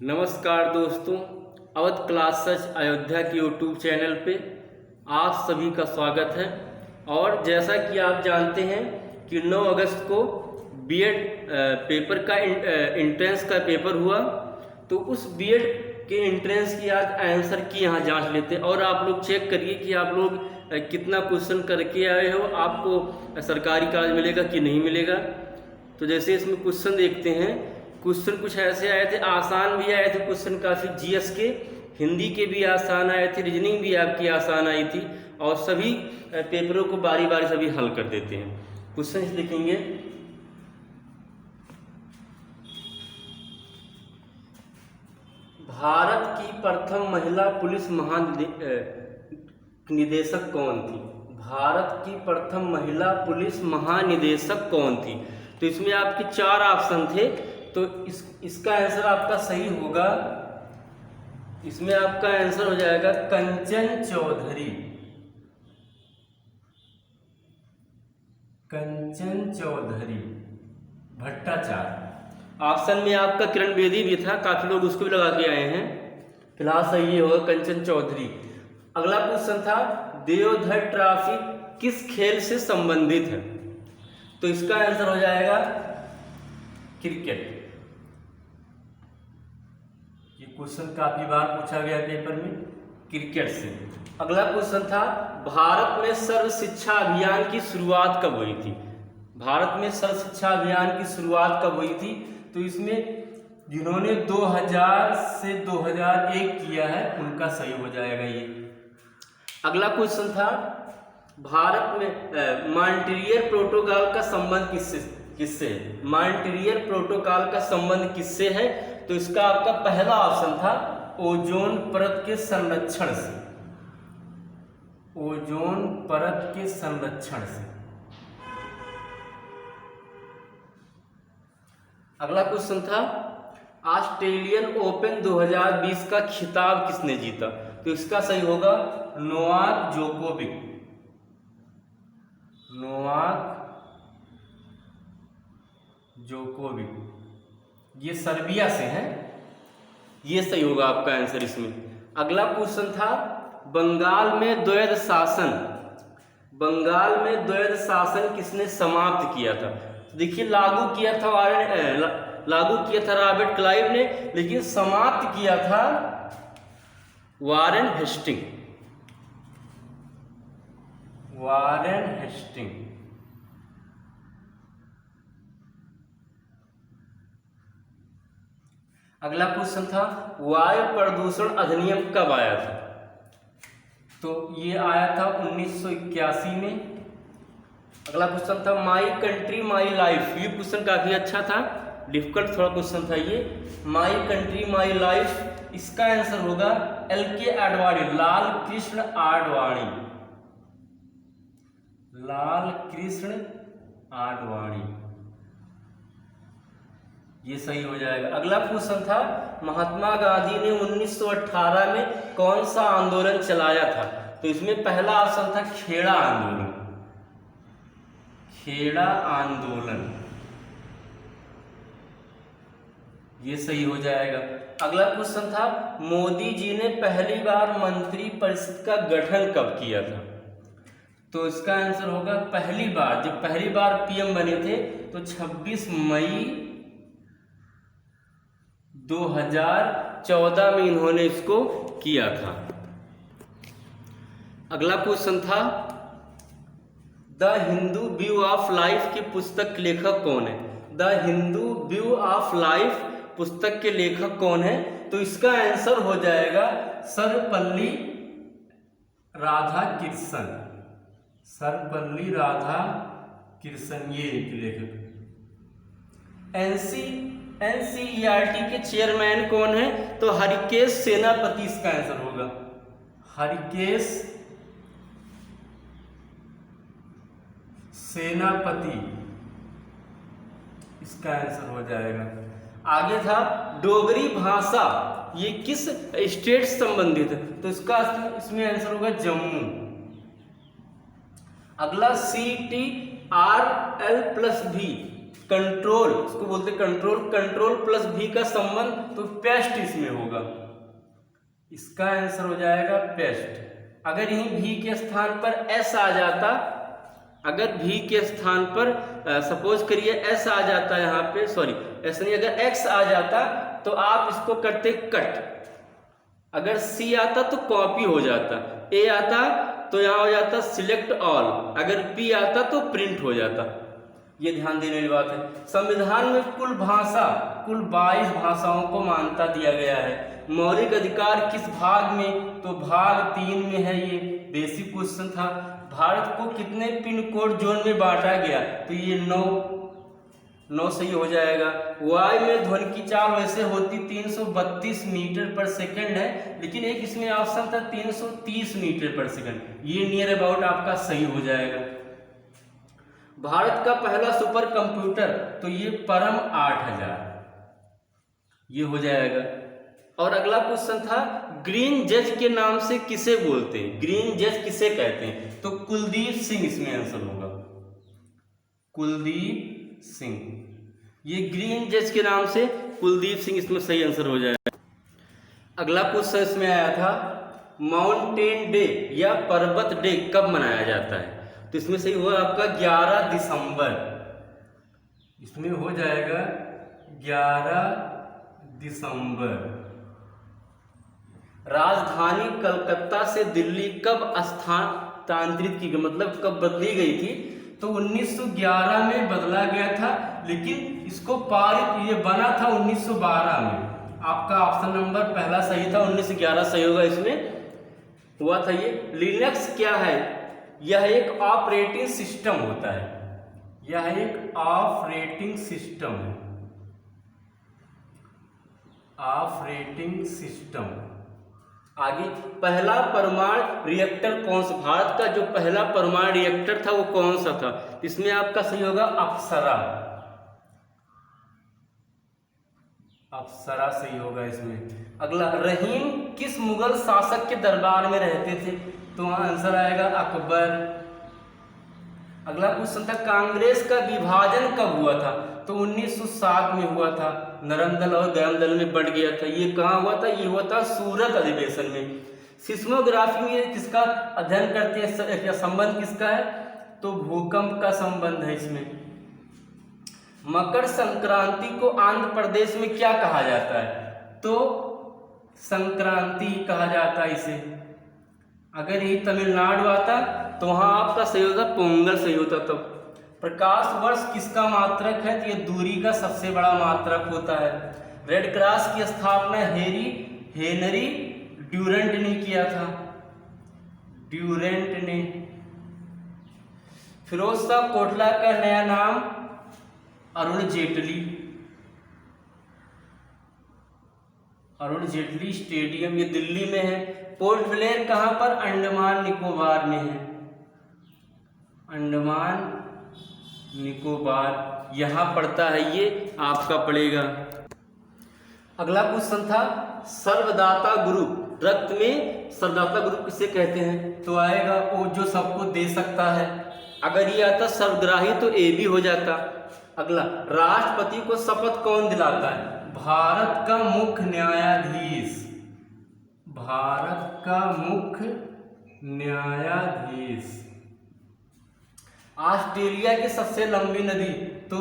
नमस्कार दोस्तों, अवध क्लासेस अयोध्या के यूट्यूब चैनल पे आप सभी का स्वागत है। और जैसा कि आप जानते हैं कि 9 अगस्त को बीएड पेपर का एंट्रेंस का पेपर हुआ, तो उस बीएड के एंट्रेंस की आज आंसर की यहाँ जांच लेते हैं। और आप लोग चेक करिए कि आप लोग कितना क्वेश्चन करके आए हो, आपको सरकारी कॉलेज मिलेगा कि नहीं मिलेगा। तो जैसे इसमें क्वेश्चन देखते हैं, क्वेश्चन कुछ ऐसे आए थे, आसान भी आए थे क्वेश्चन काफ़ी, जीएस के, हिंदी के भी आसान आए थे, रीजनिंग भी आपकी आसान आई थी। और सभी पेपरों को बारी बारी सभी हल कर देते हैं। क्वेश्चन लिखेंगे, भारत की प्रथम महिला पुलिस महानिदेशक कौन थी? भारत की प्रथम महिला पुलिस महानिदेशक कौन थी? तो इसमें आपके 4 ऑप्शन थे, तो इसका आंसर आपका सही होगा। इसमें आपका आंसर हो जाएगा कंचन चौधरी। कंचन चौधरी भट्टाचार्य। ऑप्शन में आपका किरण बेदी भी था, काफी लोग उसको भी लगा के आए हैं। फिलहाल सही होगा कंचन चौधरी। अगला क्वेश्चन था, देवधर ट्रॉफी किस खेल से संबंधित है? तो इसका आंसर हो जाएगा क्रिकेट। ये क्वेश्चन काफी बार पूछा गया पेपर में, क्रिकेट से। अगला क्वेश्चन था, भारत में सर्व शिक्षा अभियान की शुरुआत कब हुई थी? भारत में सर्व शिक्षा अभियान की शुरुआत कब हुई थी? तो इसमें जिन्होंने 2000 से 2001 किया है उनका सही हो जाएगा ये। अगला क्वेश्चन था, भारत में मॉन्ट्रियल प्रोटोकॉल का संबंध किससे है? मॉन्ट्रियल प्रोटोकॉल का संबंध किससे है? तो इसका आपका पहला ऑप्शन था ओजोन परत के संरक्षण से। ओजोन परत के संरक्षण से। अगला क्वेश्चन था, ऑस्ट्रेलियन ओपन 2020 का खिताब किसने जीता? तो इसका सही होगा नोवाक जोकोविक। नोवाक जोकोविक, ये सर्बिया से है। ये सही होगा आपका आंसर इसमें। अगला क्वेश्चन था, बंगाल में द्वैध शासन, बंगाल में द्वैध शासन किसने समाप्त किया था? देखिए, लागू किया था रॉबर्ट क्लाइव ने, लेकिन समाप्त किया था वारेन हेस्टिंग। Warren Hastings. अगला क्वेश्चन था, वायु प्रदूषण अधिनियम कब आया था? तो ये आया था 1981 में। अगला क्वेश्चन था, माई कंट्री माई लाइफ। ये क्वेश्चन काफी अच्छा था, डिफिकल्ट थोड़ा क्वेश्चन था ये। माई कंट्री माई लाइफ, इसका आंसर होगा LK आडवाणी, लाल कृष्ण आडवाणी। लाल कृष्ण आडवाणी, ये सही हो जाएगा। अगला क्वेश्चन था, महात्मा गांधी ने 1918 में कौन सा आंदोलन चलाया था? तो इसमें पहला ऑप्शन था खेड़ा आंदोलन। खेड़ा आंदोलन, ये सही हो जाएगा। अगला क्वेश्चन था, मोदी जी ने पहली बार मंत्री परिषद का गठन कब किया था? तो इसका आंसर होगा पहली बार, जब पहली बार PM बने थे तो 26 मई 2014 में इन्होंने इसको किया था। अगला क्वेश्चन था, the Hindu view of life की पुस्तक के लेखक कौन है? The Hindu view of life पुस्तक के लेखक कौन है? तो इसका आंसर हो जाएगा सर्वपल्ली राधाकृष्णन। सर्वपल्ली राधाकृष्णन, ये लेखक। NCERT के चेयरमैन कौन है? तो हरिकेश सेनापति इसका आंसर होगा। हरिकेश सेनापति, इसका आंसर हो जाएगा। आगे था, डोगरी भाषा ये किस स्टेट से संबंधित है? तो इसका इसमें आंसर होगा जम्मू। अगला CTRL+V, कंट्रोल, उसको बोलते कंट्रोल, कंट्रोल प्लस भी का संबंध, तो पेस्ट इसमें होगा। इसका आंसर हो जाएगा पेस्ट। अगर यहीं भी के स्थान पर एस आ जाता, अगर भी के स्थान पर सपोज करिए एस आ जाता यहाँ पे, सॉरी एस नहीं, अगर एक्स आ जाता तो आप इसको करते कट, अगर सी आता तो कॉपी हो जाता, ए आता तो यहाँ हो जाता सिलेक्ट ऑल, अगर पी आता तो प्रिंट हो जाता। ये ध्यान देने वाली बात है। संविधान में कुल भाषा, कुल 22 भाषाओं को मान्यता दिया गया है। मौलिक अधिकार किस भाग में, तो भाग 3 में है। ये बेसिक क्वेश्चन था। भारत को कितने पिन कोड जोन में बांटा गया, तो ये 9 सही हो जाएगा। वायु में ध्वनि की चाल वैसे होती 332 मीटर पर सेकंड है, लेकिन एक इसमें ऑप्शन था 330 मीटर पर सेकंड। ये नियर अबाउट आपका सही हो जाएगा। भारत का पहला सुपर कंप्यूटर, तो ये परम 8000, ये हो जाएगा। और अगला क्वेश्चन था ग्रीन जज के नाम से किसे बोलते हैं, ग्रीन जज किसे कहते हैं, तो कुलदीप सिंह इसमें आंसर होगा, कुलदीप सिंह। ये ग्रीन जज के नाम से कुलदीप सिंह इसमें सही आंसर हो जाएगा। अगला क्वेश्चन इसमें आया था माउंटेन डे या पर्वत डे कब मनाया जाता है, तो इसमें सही हुआ आपका 11 दिसंबर, इसमें हो जाएगा 11 दिसंबर। राजधानी कलकत्ता से दिल्ली कब स्थानांतरित की गई, मतलब कब बदली गई थी, तो 1911 में बदला गया था, लेकिन इसको पारित, ये बना था 1912 में। आपका ऑप्शन नंबर पहला सही था, 1911 सही होगा, इसमें हुआ था ये। लिनक्स क्या है, यह एक ऑपरेटिंग सिस्टम होता है, यह एक ऑपरेटिंग सिस्टम है, ऑपरेटिंग सिस्टम। आगे पहला परमाणु रिएक्टर कौन सा, भारत का जो पहला परमाणु रिएक्टर था वो कौन सा था, इसमें आपका सही होगा अप्सरा, अप्सरा सही होगा इसमें। अगला रहीम किस मुगल शासक के दरबार में रहते थे, तो वहां आंसर आएगा अकबर। अगला क्वेश्चन था कांग्रेस का विभाजन कब हुआ था, तो 1907 में हुआ था, नरम दल और गरम दल में बढ़ गया था। ये कहाँ हुआ था, ये हुआ था सूरत अधिवेशन में। सिस्मोग्राफी में किसका अध्ययन करते हैं, संबंध किसका है, तो भूकंप का संबंध है इसमें। मकर संक्रांति को आंध्र प्रदेश में क्या कहा जाता है, तो संक्रांति कहा जाता है इसे। अगर यही तमिलनाडु आता तो वहां आपका सही होता पोंगल सही होता। तब प्रकाश वर्ष किसका मात्रक है, तो ये दूरी का सबसे बड़ा मात्रक होता है। रेड क्रॉस की स्थापना हेनरी ड्यूरेंट ने किया था, ड्यूरेंट ने। फिरोज शाह कोटला का नया नाम अरुण जेटली, अरुण जेटली स्टेडियम, ये दिल्ली में है। पोर्ट ब्लेयर कहां पर, अंडमान निकोबार में है, अंडमान निकोबार यहां पड़ता है, ये आपका पड़ेगा। अगला क्वेश्चन था सर्वदाता ग्रुप, रक्त में सर्वदाता ग्रुप किसे कहते हैं, तो आएगा वो जो सबको दे सकता है। अगर ये आता सर्वग्राही तो ए भी हो जाता। अगला राष्ट्रपति को शपथ कौन दिलाता है, भारत का मुख्य न्यायाधीश, भारत का मुख्य न्यायाधीश। ऑस्ट्रेलिया की सबसे लंबी नदी, तो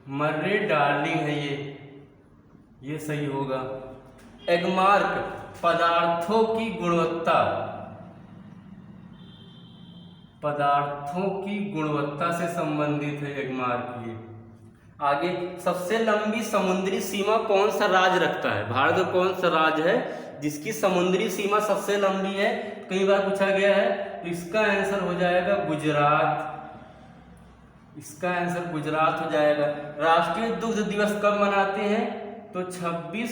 मर्रे डार्लिंग है ये सही होगा। एगमार्क पदार्थों की गुणवत्ता, पदार्थों की गुणवत्ता से संबंधित है एगमार्क ये। आगे सबसे लंबी समुद्री सीमा कौन सा राज्य रखता है, भारत का कौन सा राज्य है जिसकी समुद्री सीमा सबसे लंबी है, कई बार पूछा गया है, तो इसका आंसर हो जाएगा गुजरात, इसका आंसर गुजरात हो जाएगा। राष्ट्रीय दुग्ध दिवस कब मनाते हैं, तो 26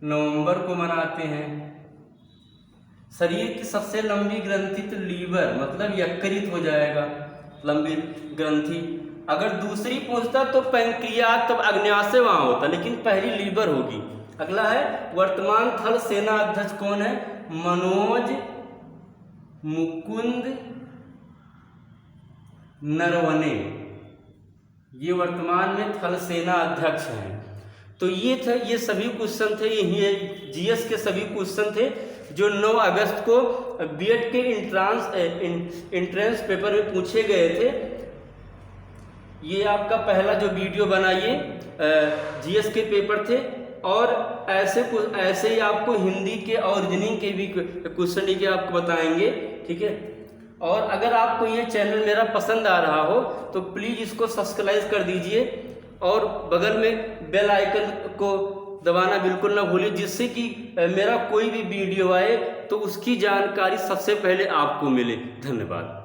नवंबर को मनाते हैं। शरीर की सबसे लंबी ग्रंथि, तो लीवर, मतलब यकृत हो जाएगा लंबी ग्रंथि। अगर दूसरी पूछता तो पैंक्रियाज, तब अग्न्याशय वहां होता, लेकिन पहली लीवर होगी। अगला है वर्तमान थल सेना अध्यक्ष कौन है, मनोज मुकुंद नरवणे, ये वर्तमान में थल सेना अध्यक्ष हैं। तो ये सभी क्वेश्चन थे, ये जीएस के सभी क्वेश्चन थे जो 9 अगस्त को बीएड के इंट्रेंस पेपर में पूछे गए थे। ये आपका पहला जो वीडियो बना ये जीएस के पेपर थे, और ऐसे ही आपको हिंदी के और रीजनिंग के भी क्वेश्चन लिखे आपको बताएंगे, ठीक है। और अगर आपको ये चैनल मेरा पसंद आ रहा हो तो प्लीज़ इसको सब्सक्राइब कर दीजिए और बगल में बेल आइकन को दबाना बिल्कुल ना भूलिए, जिससे कि मेरा कोई भी वीडियो आए तो उसकी जानकारी सबसे पहले आपको मिले। धन्यवाद।